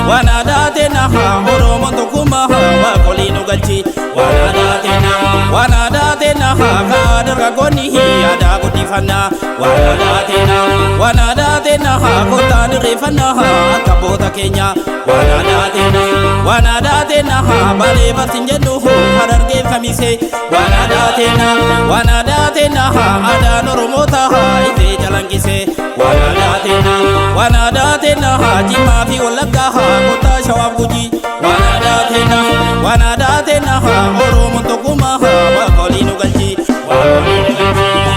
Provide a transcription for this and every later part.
wanadatina oromo tukuma wakolinu galchi wanadatina kadar goni ada gutifana wanadatina kotan refana kabota kenya wanadatina bare batinjenu hararge kamise wanadatina ada noromota ite jalangise wanadatina jima fi walaga kota shawab guji wanadatina oromo tukuma wakolinu galchi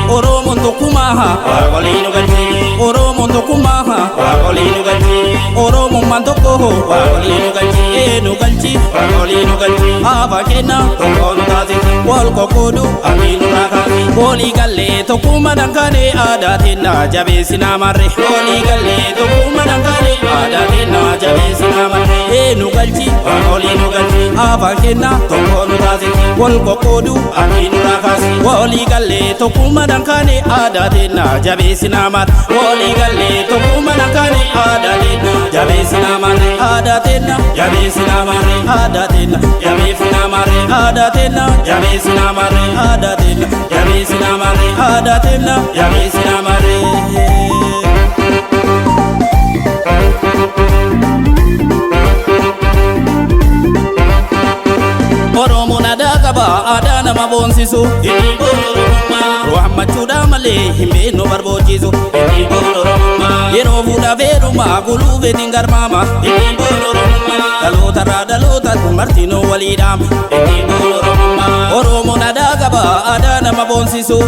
oromo tukuma wakolinu galchi oromo tukuma wakolinu galchi oromo mandoko wakolinu galchi enu galchi wakolinu galchi abakena tokonu tazi wal kokodu aminu rakasi boli galle tukuma dankane adatina jabesina marre boli galle tukuma dankane adatina jabesina marre enu galchi wakolinu galchi abakena tokonu tazi wal kokodu aminu rakasi boli galle tukuma dankane adatina jabesina marre boli galle tukuma dankane adatina jabesina marre adatina jabesina marre adatina jabesina marre adatina jabesina marre adatina jabesina marre adatina jabesina marre oromo nadakaba adana mabonsisu Muhammad male himbe no barbojizo yero buda veruma guluve dingar mama dalota martino walidam oromo nadakaba adana mabonsisu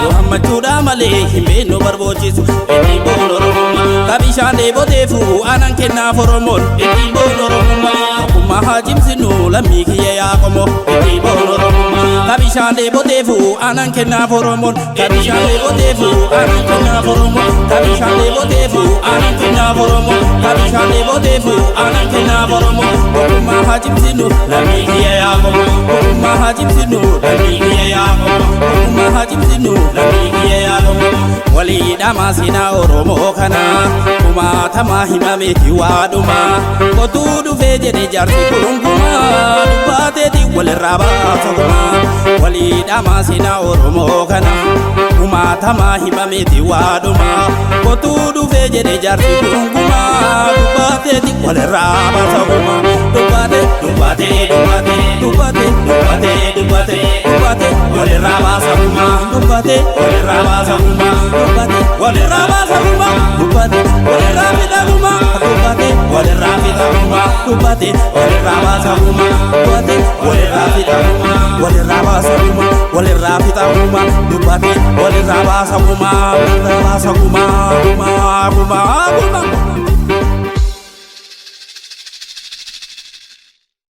Muhammad male himbe no barbojizo kabishande botefu anankenna foromon mahajim sinu lamiki ya komo kabishande botefu anankenna foromon kabishande botefu anankenna foromon kabishande botefu anankenna foromon kabishande botefu anankenna foromon mahajim sinu lamiki ya komo mahajim sinu lamiki ya komo mahajim sinu lamiki ya komo wali dama sina oromo kana kuma tama himameti waduma kotudu feje de jarti kulunguma dubate di wal raba saguma wali dama sina oromo kana kuma tama himameti waduma kotudu feje de jarti kulunguma dubate di wal raba saguma dubate wal raba saguma dubate wal raba saguma wal raba saguma dubate wal rafida guma dubate wal rafida guma dubate wal raba saguma dubate wal rafida guma wal raba saguma wal rafida guma dubate wal raba saguma guma